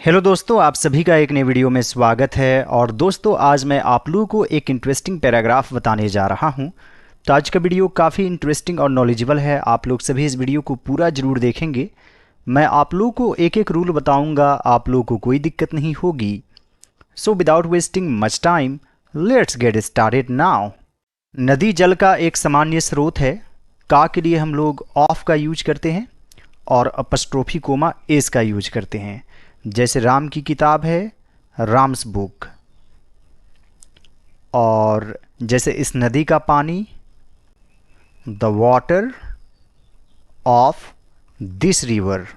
Hello दोस्तों, आप सभी का एक नए वीडियो में स्वागत है। और दोस्तों, आज मैं आप लोगों को एक इंटरेस्टिंग पैराग्राफ बताने जा रहा हूं। तो आज का वीडियो काफ़ी इंटरेस्टिंग और नॉलेजेबल है। आप लोग सभी इस वीडियो को पूरा ज़रूर देखेंगे। मैं आप लोगों को एक एक रूल बताऊंगा, आप लोगों को कोई दिक्कत नहीं होगी। So without wasting much time, let's get started now. नदी जल का एक सामान्य स्रोत है। का के लिए हम लोग ऑफ का यूज करते हैं और अपस्ट्रोफी कोमा एस का यूज करते हैं। जैसे राम की किताब है, राम्स बुक। और जैसे इस नदी का पानी, the water of this river.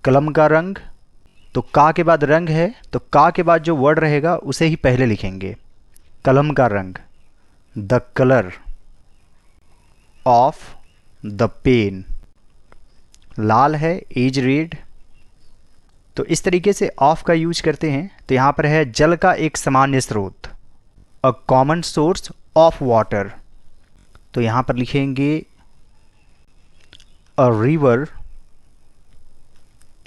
कलम का रंग, तो का के बाद रंग है, तो का के बाद जो वर्ड रहेगा उसे ही पहले लिखेंगे। कलम का रंग, the colour of the pen. लाल है, एज रेड। तो इस तरीके से ऑफ का यूज करते हैं। तो यहाँ पर है जल का एक सामान्य स्रोत, a common source of water. तो यहाँ पर लिखेंगे a river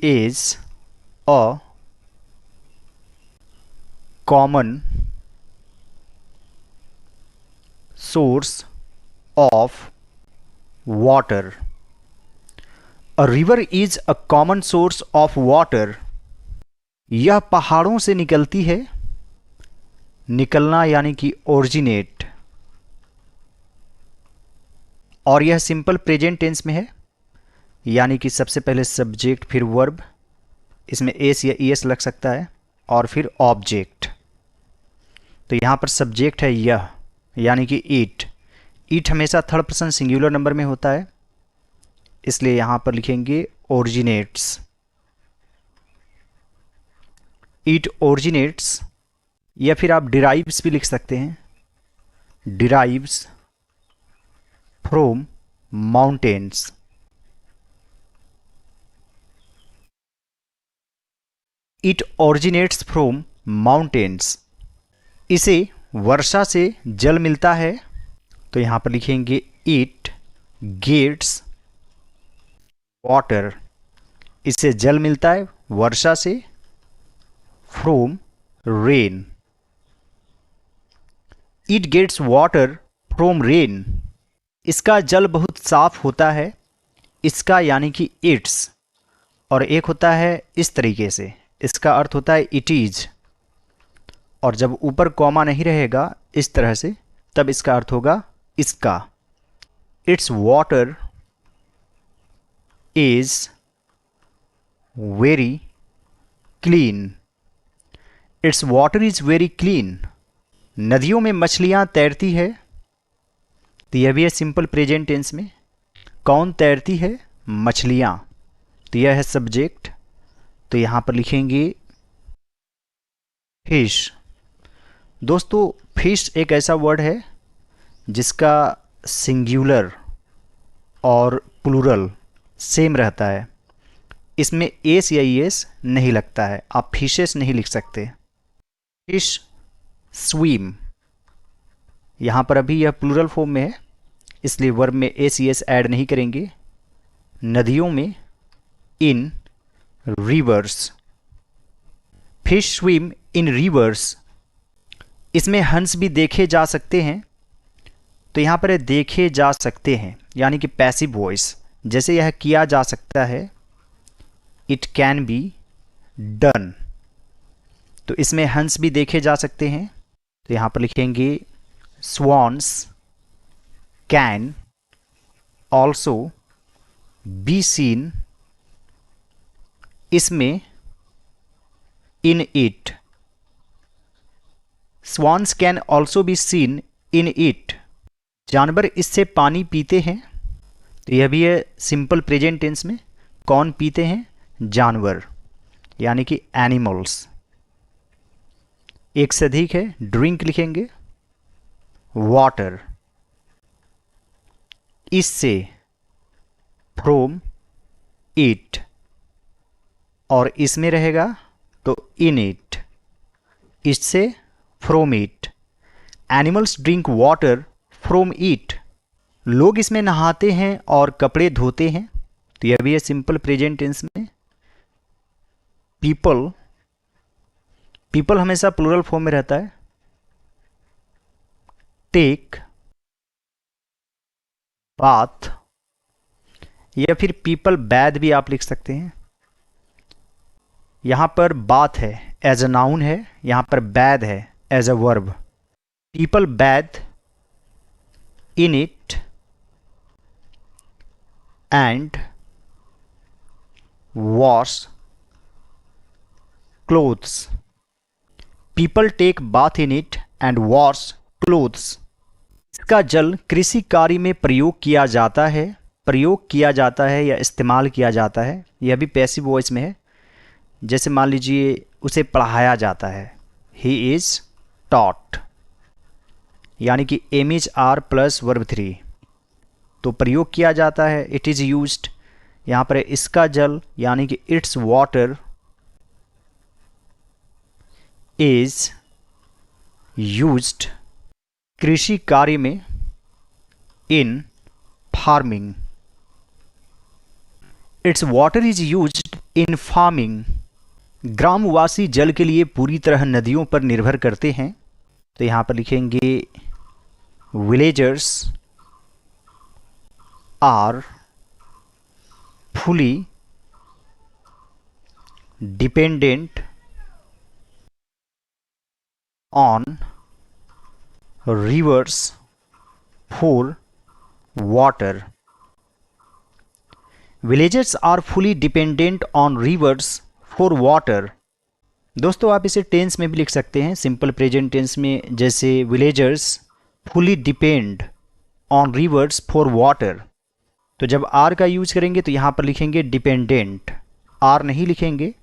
is a common source of water. A river is a common source of water. यह पहाड़ों से निकलती है। निकलना यानी कि ओरिजिनेट। और यह सिंपल प्रेजेंट टेंस में है, यानी कि सबसे पहले सब्जेक्ट फिर वर्ब, इसमें एस या ईएस लग सकता है, और फिर ऑब्जेक्ट। तो यहाँ पर सब्जेक्ट है यह, यानी कि ईट। ईट हमेशा थर्ड पर्सन सिंगुलर नंबर में होता है, इसलिए यहाँ पर लिखेंगे ओरिजिनेट्स। इट ओरिजिनेट्स, या फिर आप डिराइव्स भी लिख सकते हैं, derives from mountains. It originates from mountains. इसे वर्षा से जल मिलता है। तो यहाँ पर लिखेंगे इट गेट्स वाटर। इससे जल मिलता है वर्षा से, from rain. It gets water from rain. इसका जल बहुत साफ होता है। इसका यानी कि इट्स। और एक होता है इस तरीके से, इसका अर्थ होता है इट इज। और जब ऊपर कॉमा नहीं रहेगा इस तरह से, तब इसका अर्थ होगा इसका। It's water is very clean. It's water is very clean. नदियों में मछलियां तैरती है। तो यह भी है सिंपल प्रेजेंट टेंस में। कौन तैरती है? मछलियां। तो यह है सब्जेक्ट। तो यहां पर लिखेंगे फिश। दोस्तों, फिश एक ऐसा वर्ड है जिसका सिंगुलर और प्लूरल सेम रहता है। इसमें एस या ईएस नहीं लगता है, आप फिशेस नहीं लिख सकते। Fish swim. यहाँ पर अभी यह प्लूरल फॉर्म में है, इसलिए वर्ब में एस ईएस ऐड नहीं करेंगे। नदियों में, in rivers. Fish swim in rivers. इसमें हंस भी देखे जा सकते हैं। तो यहाँ पर देखे जा सकते हैं यानी कि पैसिव वॉइस, जैसे यह किया जा सकता है, इट कैन बी डन। तो इसमें हंस भी देखे जा सकते हैं। तो यहाँ पर लिखेंगे swans can also be seen. इसमें in it. Swans can also be seen in it. जानवर इससे पानी पीते हैं। तो यह भी है सिंपल प्रेजेंट टेंस में। कौन पीते हैं? जानवर, यानी कि एनिमल्स। एक से अधिक है, ड्रिंक लिखेंगे वाटर। इससे फ्रॉम इट, और इसमें रहेगा तो इन इट। इससे from it. Animals drink water from it. लोग इसमें नहाते हैं और कपड़े धोते हैं। तो यह भी है सिंपल प्रेजेंट टेंस में। पीपल, पीपल हमेशा प्लूरल फॉर्म में रहता है। टेक बाथ, या फिर पीपल बैद भी आप लिख सकते हैं। यहां पर बाथ है एज अ नाउन है, यहां पर बैद है as a verb. People bathe in it and wash clothes. People take bath in it and wash clothes. इसका जल कृषि कार्य में प्रयोग किया जाता है, प्रयोग किया जाता है या इस्तेमाल किया जाता है। यह भी पैसिव वॉइस में है। जैसे मान लीजिए उसे पढ़ाया जाता है, ही इज टॉट, यानी कि am is are plus verb 3, तो प्रयोग किया जाता है, इट इज़ यूज्ड। यहाँ पर इसका जल यानी कि इट्स वाटर इज यूज्ड कृषि कार्य में, इन farming. It's water is used in farming. ग्रामवासी जल के लिए पूरी तरह नदियों पर निर्भर करते हैं, तो यहाँ पर लिखेंगे villagers are fully dependent on rivers for water. Villages are fully dependent on rivers for water. दोस्तों आप इसे टेंस में भी लिख सकते हैं, सिंपल प्रेजेंट टेंस में, जैसे villagers fully depend on rivers for water. तो जब आर का यूज करेंगे तो यहाँ पर लिखेंगे डिपेंडेंट, आर नहीं लिखेंगे,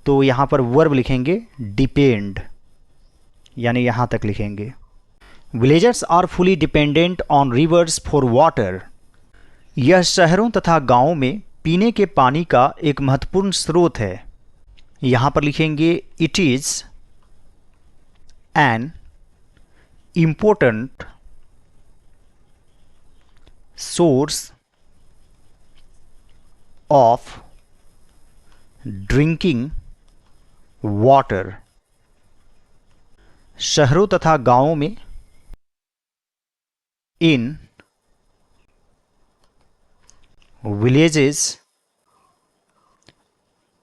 तो यहाँ पर वर्ब लिखेंगे डिपेंड, यानी यहाँ तक लिखेंगे। Villagers are fully dependent on rivers for water. यह शहरों तथा गांवों में पीने के पानी का एक महत्वपूर्ण स्रोत है। यहाँ पर लिखेंगे it is an important source of drinking water. शहरों तथा गांवों में, in villages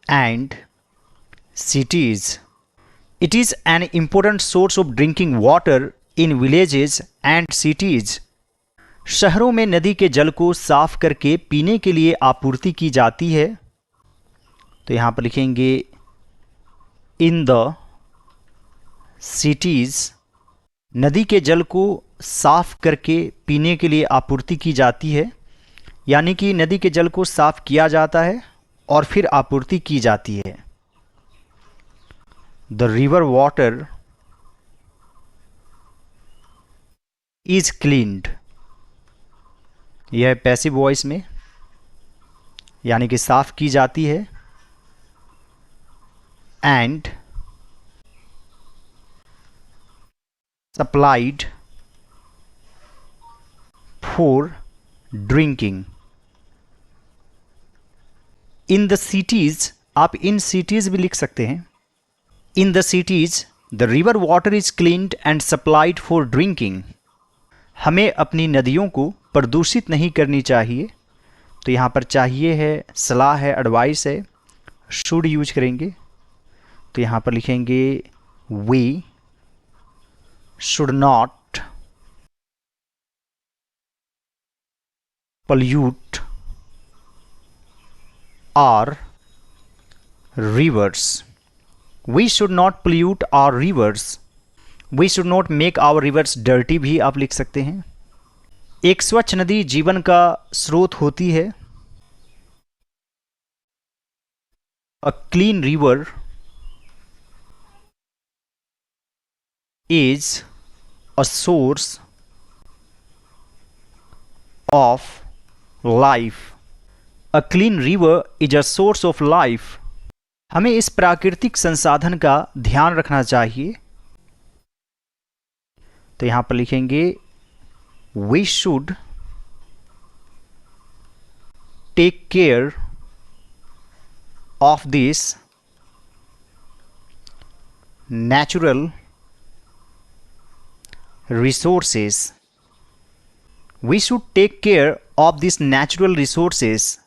and cities. It is an important source of drinking water in villages and cities. शहरों में नदी के जल को साफ करके पीने के लिए आपूर्ति की जाती है, तो यहाँ पर लिखेंगे in the cities। नदी के जल को साफ करके पीने के लिए आपूर्ति की जाती है, यानी कि नदी के जल को साफ किया जाता है और फिर आपूर्ति की जाती है। The river water is cleaned, यह पैसिव वॉइस में, यानी कि साफ की जाती है। And supplied for drinking. In the cities, आप इन सिटीज भी लिख सकते हैं। In the cities the river water is cleaned and supplied for drinking. हमें अपनी नदियों को प्रदूषित नहीं करनी चाहिए, तो यहाँ पर चाहिए है, सलाह है, एडवाइस है, शुड यूज करेंगे, तो यहाँ पर लिखेंगे we should not pollute our rivers. We should not pollute our rivers. We should not make our rivers dirty भी आप लिख सकते हैं। एक स्वच्छ नदी जीवन का स्रोत होती है। A clean river is a source of life. A clean river is a source of life. हमें इस प्राकृतिक संसाधन का ध्यान रखना चाहिए, तो यहां पर लिखेंगे we should take care of this natural resources. We should take care of these natural resources.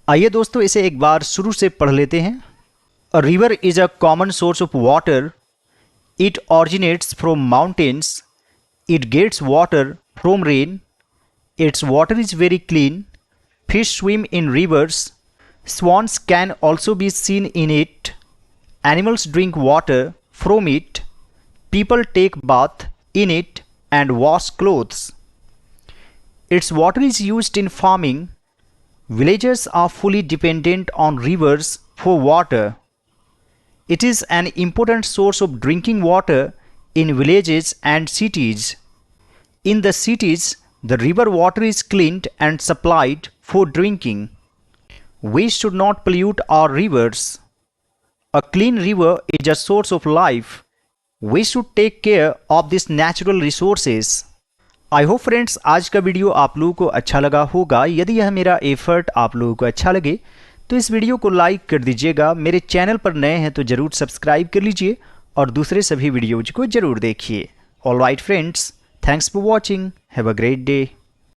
आइए दोस्तों इसे एक बार शुरू से पढ़ लेते हैं. A river is a common source of water. It originates from mountains. It gets water from rain. Its water is very clean. Fish swim in rivers. Swans can also be seen in it. Animals drink water from it. People take bath in it and wash clothes. Its water is used in farming. Villagers are fully dependent on rivers for water. It is an important source of drinking water in villages and cities. In the cities, the river water is cleaned and supplied for drinking. We should not pollute our rivers. A clean river is a source of life. We should take care of these natural resources. I hope friends आज का video आप लोगों को अच्छा लगा होगा. यदि यह मेरा एफर्ट आप लोगों को अच्छा लगे तो इस वीडियो को लाइक कर दीजिएगा. मेरे चैनल पर नए हैं तो ज़रूर सब्सक्राइब कर लीजिए और दूसरे सभी वीडियोज को ज़रूर देखिए. All right friends, thanks for watching. Have a great day.